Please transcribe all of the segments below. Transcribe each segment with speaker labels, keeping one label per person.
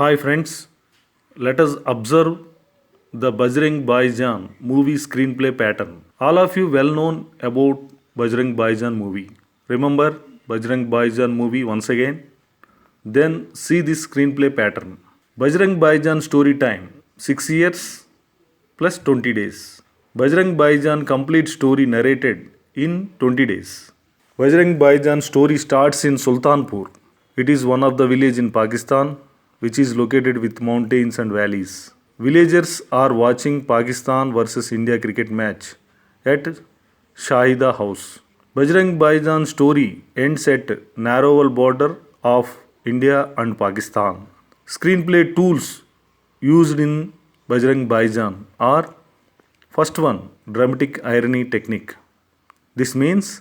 Speaker 1: Hi friends, let us observe the Bajrang Bhaijaan movie screenplay pattern. All of you well known about Bajrang Bhaijaan movie. Remember Bajrang Bhaijaan movie once again? Then see this screenplay pattern. Bajrang Bhaijaan story time 6 years plus 20 days. Bajrang Bhaijaan complete story narrated in 20 days. Bajrang Bhaijaan story starts in Sultanpur. It is one of the village in Pakistan which is located with mountains and valleys. Villagers are watching Pakistan versus India cricket match at Shahida House. Bajrang Bhaijaan story ends at Narowal border of India and Pakistan. Screenplay tools used in Bajrang Bhaijaan are: first one, dramatic irony technique. This means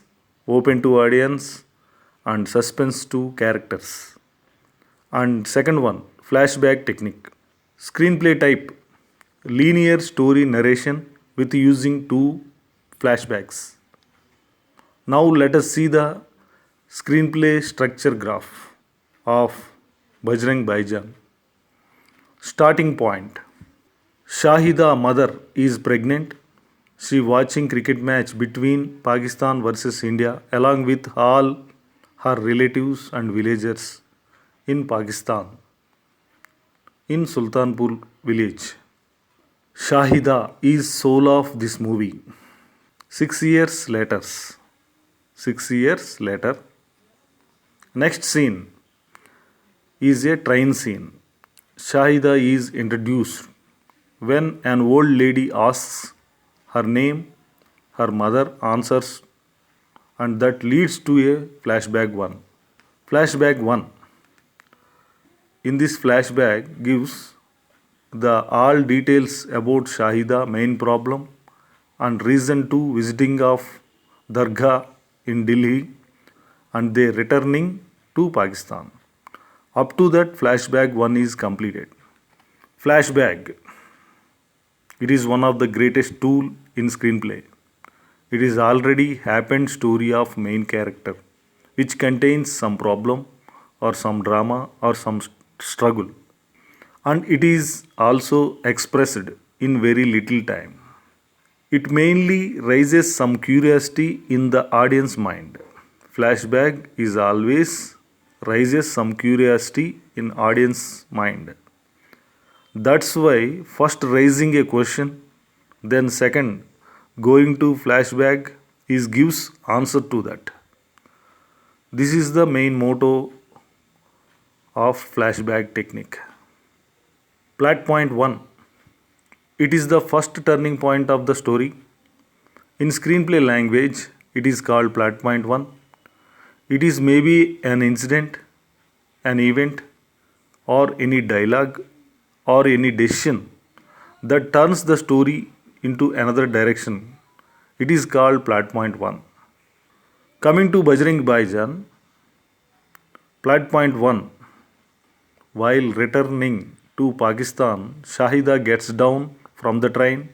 Speaker 1: open to audience and suspense to characters. And second one, flashback technique. Screenplay type, linear story narration with using two flashbacks. Now let us see the screenplay structure graph of Bajrang Bhaijaan. Starting point. Shahida mother is pregnant. She watching cricket match between Pakistan versus India along with all her relatives and villagers in Pakistan in Sultanpur village. Shahida is soul of this movie. 6 years later. 6 years later. Next scene is a train scene. Shahida is introduced. When an old lady asks her name, her mother answers, and that leads to a flashback 1. Flashback 1. In this flashback gives the all details about Shahida main problem and reason to visiting of Dargah in Delhi and they returning to Pakistan. Up to that flashback 1 is completed. Flashback. It is one of the greatest tool in screenplay. It is already happened story of main character which contains some problem or some drama or some struggle, and it is also expressed in very little time. It mainly raises some curiosity in the audience mind. Flashback is always raises some curiosity in audience mind. That's why first raising a question, then second going to flashback is gives answer to that. This is the main motto of flashback technique. Plot point 1. It is the first turning point of the story. In screenplay language, it is called plot point 1. It is maybe an incident, an event, or any dialogue or any decision that turns the story into another direction. It is called plot point 1. Coming to Bajrang Bhaijaan, plot point 1. While returning to Pakistan, Shahida gets down from the train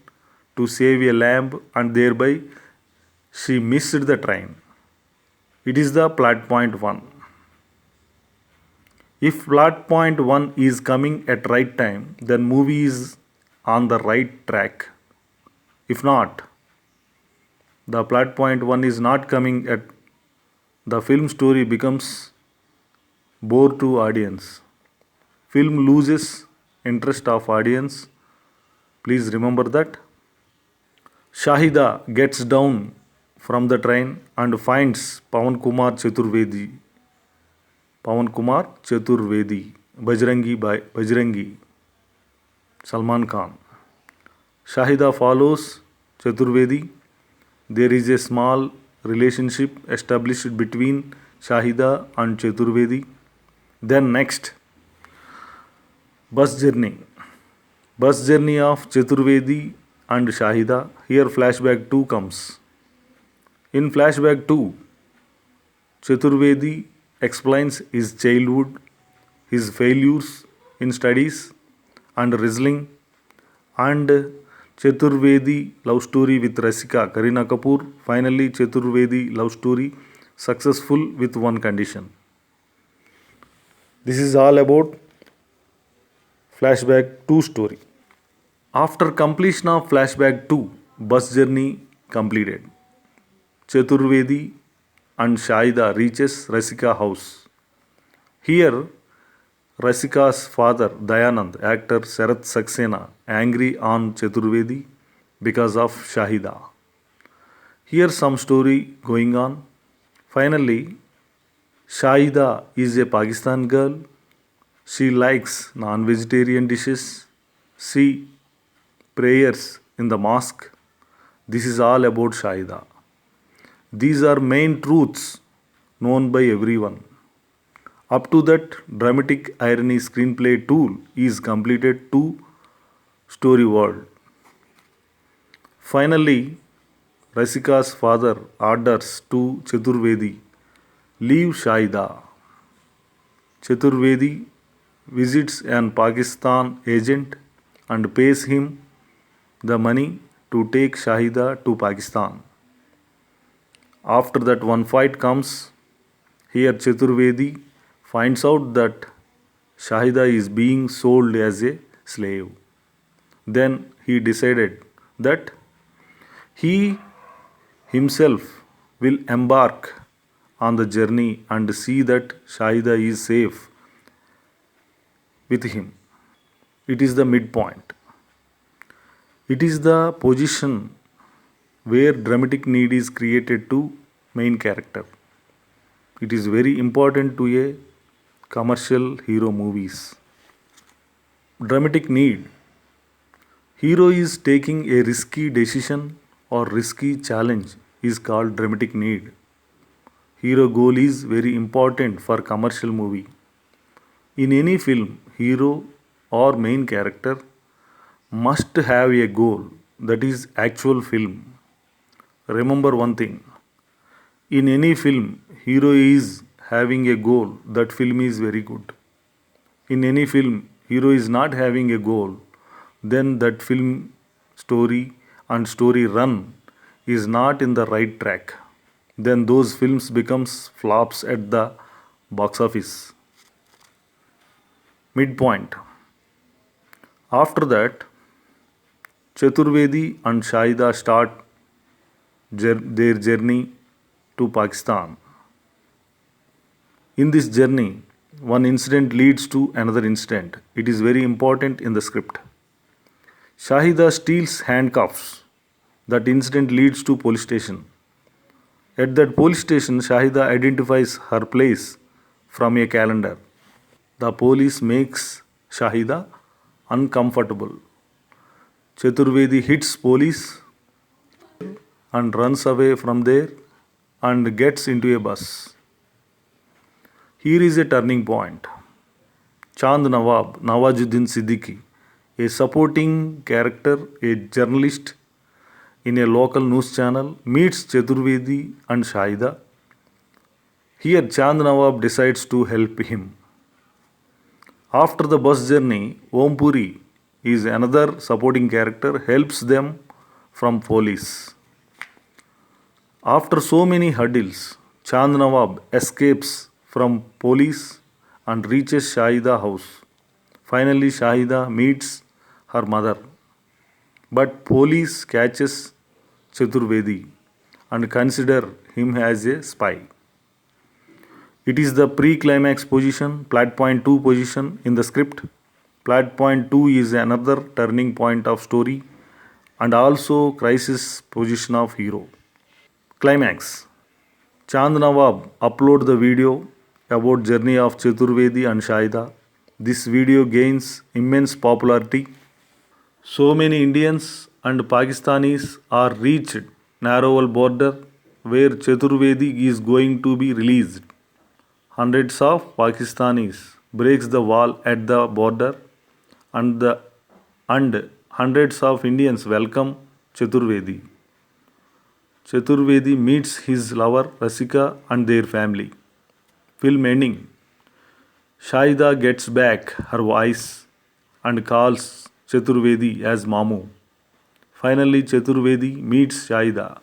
Speaker 1: to save a lamb and thereby she missed the train. It is the plot point 1. If plot point 1 is coming at right time, then movie is on the right track. If not, the plot point 1 is not coming at the film story becomes bore to audience. Film loses interest of audience. Please remember that. Shahida gets down from the train and finds Pawan Kumar Chaturvedi. Pawan Kumar Chaturvedi. Bajrangi. Salman Khan. Shahida follows Chaturvedi. There is a small relationship established between Shahida and Chaturvedi. Then next, bus journey. Bus journey of Chaturvedi and Shahida. Here flashback 2 comes. In flashback 2, Chaturvedi explains his childhood, his failures in studies and wrestling, and Chaturvedi love story with Rasika Kareena Kapoor. Finally, Chaturvedi love story successful with one condition. This is all about Flashback 2 story. After completion of Flashback 2, bus journey completed. Chaturvedi and Shahida reaches Rasika house. Here, Rasika's father Dayanand, actor Sarath Saxena, angry on Chaturvedi because of Shahida. Here's some story going on. Finally, Shahida is a Pakistan girl. She likes non-vegetarian dishes. She prayers in the mosque. This is all about Shahida. These are main truths known by everyone. Up to that, dramatic irony screenplay tool is completed to story world. Finally, Rasika's father orders to Chaturvedi, leave Shahida. Chaturvedi visits an Pakistan agent and pays him the money to take Shahida to Pakistan. After that, one fight comes. Here, Chaturvedi finds out that Shahida is being sold as a slave. Then he decided that he himself will embark on the journey and see that Shahida is safe with him. It is the midpoint. It is the position where dramatic need is created to main character. It is very important to a commercial hero movies. Dramatic need. Hero is taking a risky decision or risky challenge is called dramatic need. Hero goal is very important for commercial movie. In any film, hero or main character must have a goal that is actual film. Remember one thing. In any film, hero is having a goal, that film is very good. In any film, hero is not having a goal, then that film story and story run is not in the right track. Then those films becomes flops at the box office. Midpoint. After that, Chaturvedi and Shahida start their journey to Pakistan. In this journey, one incident leads to another incident. It is very important in the script. Shahida steals handcuffs. That incident leads to police station. At that police station, Shahida identifies her place from a calendar. The police makes Shahida uncomfortable. Chaturvedi hits police and runs away from there and gets into a bus. Here is a turning point. Chand Nawab, Nawazuddin Siddiqui, a supporting character, a journalist in a local news channel, meets Chaturvedi and Shahida. Here Chand Nawab decides to help him. After the bus journey, Om Puri is another supporting character, helps them from police. After so many hurdles, Chand Nawab escapes from police and reaches Shahida house. Finally, Shahida meets her mother. But police catches Chaturvedi and consider him as a spy. It is the pre-climax position, plot point 2 position in the script. Plot point 2 is another turning point of story and also crisis position of hero. Climax. Chand Nawab upload the video about journey of Chaturvedi and Shahida. This video gains immense popularity. So many Indians and Pakistanis are reached Narowal border where Chaturvedi is going to be released. Hundreds of Pakistanis breaks the wall at the border and hundreds of Indians welcome Chaturvedi. Chaturvedi meets his lover Rasika and their family. Film ending. Shahida gets back her voice and calls Chaturvedi as Mamu. Finally, Chaturvedi meets Shahida.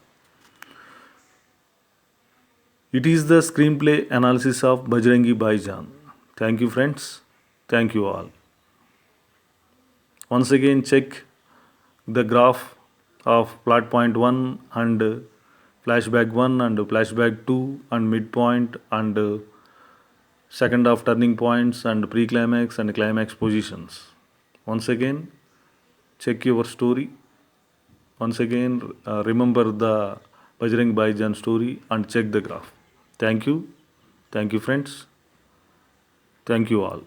Speaker 1: It is the screenplay analysis of Bajrangi Bhaijaan. Thank you, friends. Thank you all. Once again, check the graph of plot point 1 and flashback 1 and flashback 2 and midpoint and second of turning points and pre-climax and climax positions. Once again, check your story. Once again, remember the Bajrang Bhaijaan story and check the graph. Thank you. Thank you, friends. Thank you all.